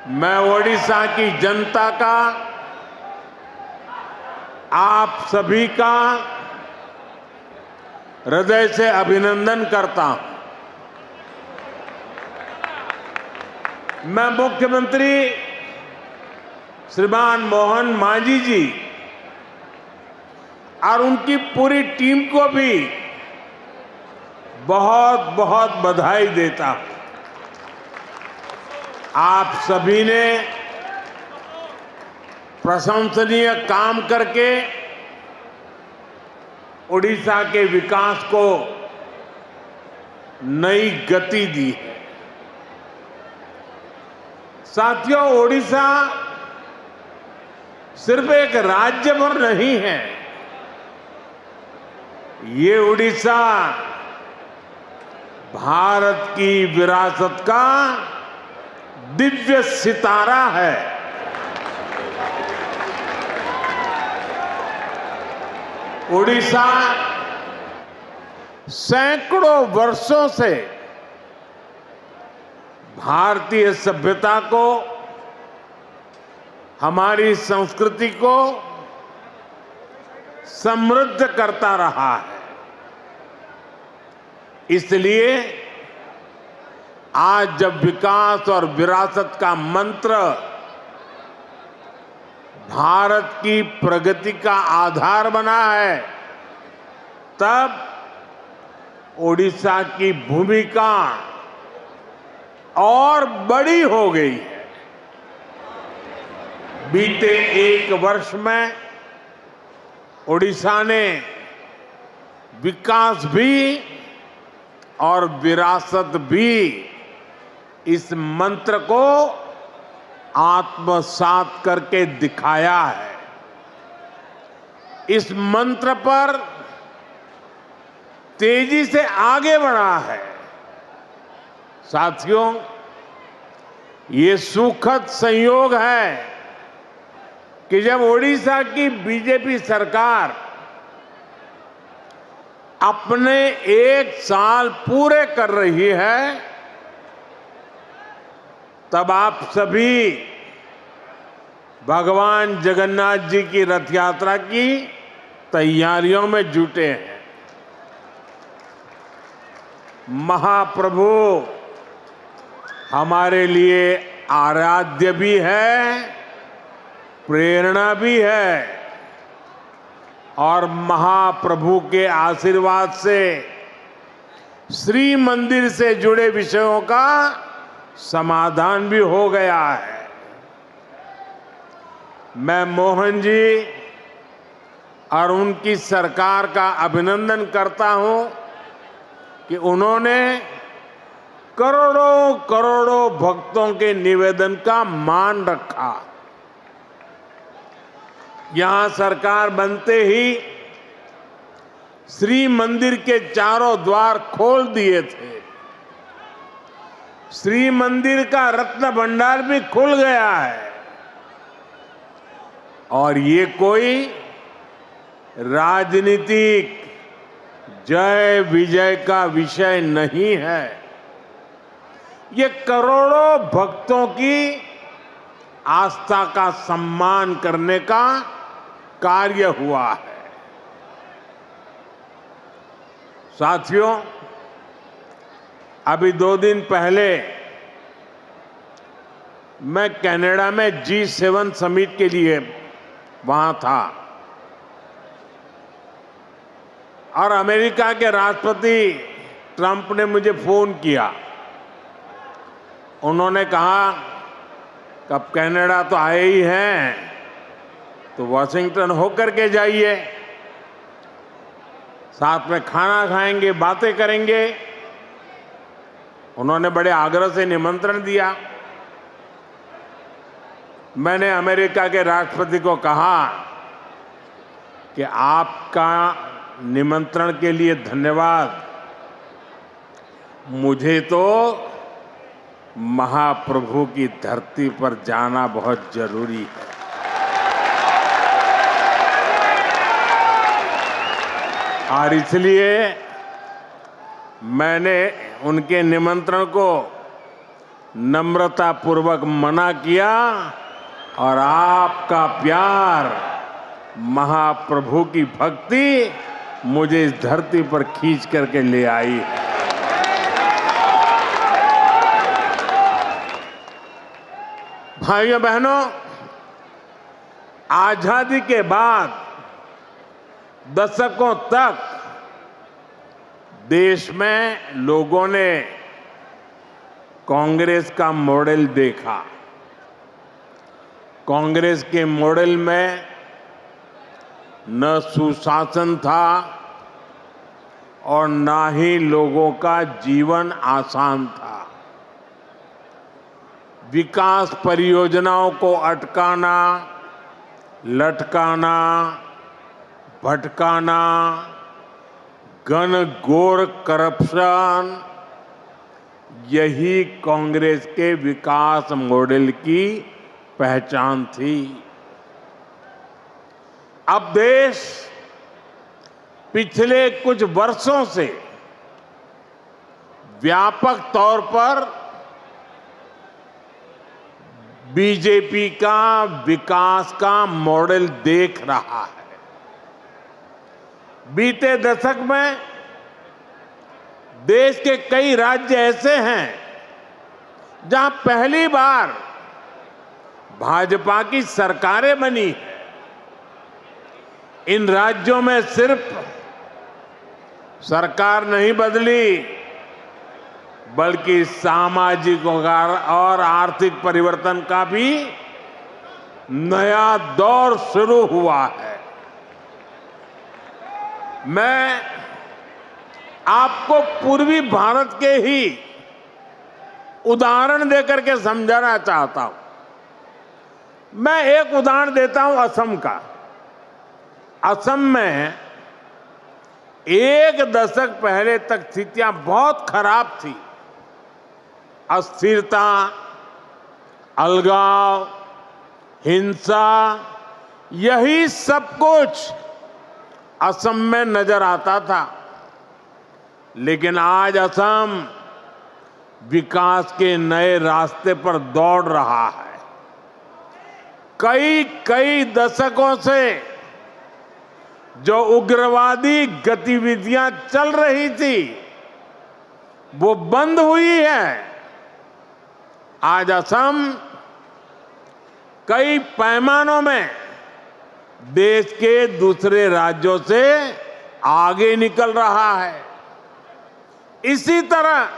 मैं ओडिशा की जनता का, आप सभी का हृदय से अभिनंदन करता हूं। मैं मुख्यमंत्री श्रीमान मोहन मांझी जी और उनकी पूरी टीम को भी बहुत बहुत बधाई देता हूं। आप सभी ने प्रशंसनीय काम करके ओडिशा के विकास को नई गति दी है। साथियों, ओडिशा सिर्फ एक राज्य भर नहीं है, ये ओडिशा भारत की विरासत का दिव्य सितारा है। ओडिशा सैकड़ों वर्षों से भारतीय सभ्यता को, हमारी संस्कृति को समृद्ध करता रहा है। इसलिए आज जब विकास और विरासत का मंत्र भारत की प्रगति का आधार बना है, तब ओडिशा की भूमिका और बड़ी हो गई है। बीते एक वर्ष में ओडिशा ने विकास भी और विरासत भी इस मंत्र को आत्मसात करके दिखाया है। इस मंत्र पर तेजी से आगे बढ़ा है। साथियों, ये सुखद संयोग है कि जब ओडिशा की बीजेपी सरकार अपने 1 साल पूरे कर रही है, तब आप सभी भगवान जगन्नाथ जी की रथ यात्रा की तैयारियों में जुटे हैं। महाप्रभु हमारे लिए आराध्य भी है, प्रेरणा भी है, और महाप्रभु के आशीर्वाद से श्री मंदिर से जुड़े विषयों का समाधान भी हो गया है। मैं मोहन जी और उनकी सरकार का अभिनंदन करता हूं कि उन्होंने करोड़ों करोड़ों भक्तों के निवेदन का मान रखा। यहां सरकार बनते ही श्री मंदिर के चारों द्वार खोल दिए थे। श्री मंदिर का रत्न भंडार भी खुल गया है। और ये कोई राजनीतिक जय विजय का विषय नहीं है। ये करोड़ों भक्तों की आस्था का सम्मान करने का कार्य हुआ है। साथियों, अभी 2 दिन पहले मैं कनाडा में G7 समिट के लिए वहां था और अमेरिका के राष्ट्रपति ट्रंप ने मुझे फोन किया। उन्होंने कहा कि अब कनाडा तो आए ही हैं, तो वॉशिंगटन होकर के जाइए, साथ में खाना खाएंगे, बातें करेंगे। उन्होंने बड़े आग्रह से निमंत्रण दिया। मैंने अमेरिका के राष्ट्रपति को कहा कि आपका निमंत्रण के लिए धन्यवाद, मुझे तो महाप्रभु की धरती पर जाना बहुत जरूरी है। और इसलिए मैंने उनके निमंत्रण को नम्रता पूर्वक मना किया और आपका प्यार, महाप्रभु की भक्ति मुझे इस धरती पर खींच करके ले आई है। भाइयों बहनों, आजादी के बाद दशकों तक देश में लोगों ने कांग्रेस का मॉडल देखा। कांग्रेस के मॉडल में न सुशासन था और ना ही लोगों का जीवन आसान था। विकास परियोजनाओं को अटकाना, लटकाना, भटकाना, घनघोर करप्शन, यही कांग्रेस के विकास मॉडल की पहचान थी। अब देश पिछले कुछ वर्षों से व्यापक तौर पर बीजेपी का विकास का मॉडल देख रहा है। बीते दशक में देश के कई राज्य ऐसे हैं जहां पहली बार भाजपा की सरकारें बनी है। इन राज्यों में सिर्फ सरकार नहीं बदली, बल्कि सामाजिक और आर्थिक परिवर्तन का भी नया दौर शुरू हुआ है। मैं आपको पूर्वी भारत के ही उदाहरण देकर के समझाना चाहता हूं। मैं एक उदाहरण देता हूं असम का। असम में एक दशक पहले तक स्थितियां बहुत खराब थी। अस्थिरता, अलगाव, हिंसा, यही सब कुछ असम में नजर आता था। लेकिन आज असम विकास के नए रास्ते पर दौड़ रहा है। कई दशकों से जो उग्रवादी गतिविधियां चल रही थी, वो बंद हुई है। आज असम कई पैमानों में देश के दूसरे राज्यों से आगे निकल रहा है। इसी तरह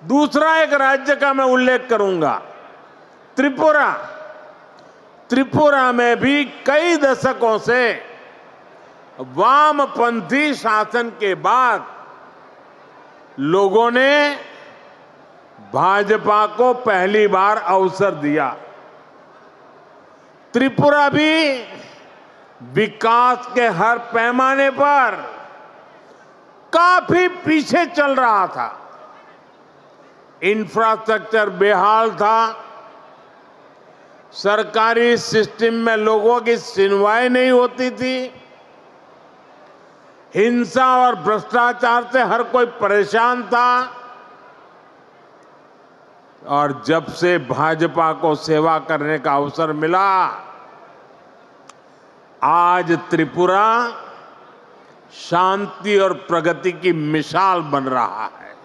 दूसरा एक राज्य का मैं उल्लेख करूंगा, त्रिपुरा। त्रिपुरा में भी कई दशकों से वामपंथी शासन के बाद लोगों ने भाजपा को पहली बार अवसर दिया। त्रिपुरा भी विकास के हर पैमाने पर काफी पीछे चल रहा था। इंफ्रास्ट्रक्चर बेहाल था, सरकारी सिस्टम में लोगों की सुनवाई नहीं होती थी, हिंसा और भ्रष्टाचार से हर कोई परेशान था। और जब से भाजपा को सेवा करने का अवसर मिला, आज त्रिपुरा शांति और प्रगति की मिसाल बन रहा है।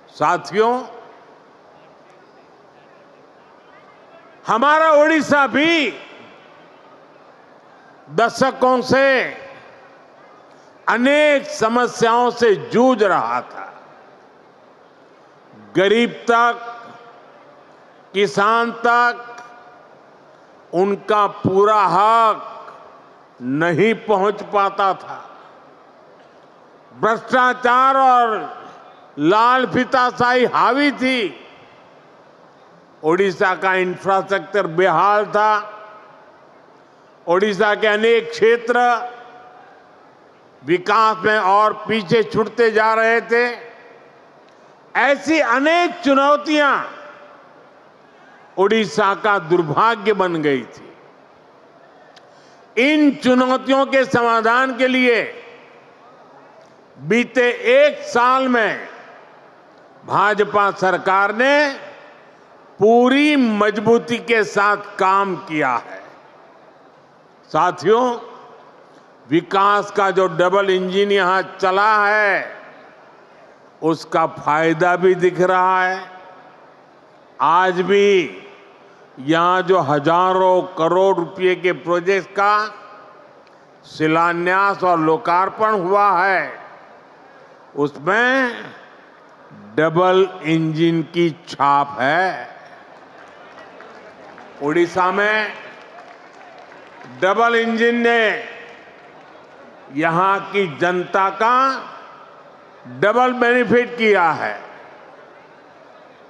साथियों, हमारा ओडिशा भी दशकों से अनेक समस्याओं से जूझ रहा था। गरीब तक, किसान तक उनका पूरा हक नहीं पहुंच पाता था। भ्रष्टाचार और लाल फीताशाही हावी थी। ओडिशा का इंफ्रास्ट्रक्चर बेहाल था। ओडिशा के अनेक क्षेत्र विकास में और पीछे छूटते जा रहे थे। ऐसी अनेक चुनौतियां ओडिशा का दुर्भाग्य बन गई थी। इन चुनौतियों के समाधान के लिए बीते एक साल में भाजपा सरकार ने पूरी मजबूती के साथ काम किया है। साथियों, विकास का जो डबल इंजन यहां चला है, उसका फायदा भी दिख रहा है। आज भी यहां जो हजारों करोड़ रुपए के प्रोजेक्ट का शिलान्यास और लोकार्पण हुआ है, उसमें डबल इंजन की छाप है। उड़ीसा में डबल इंजन ने यहां की जनता का डबल बेनिफिट किया है।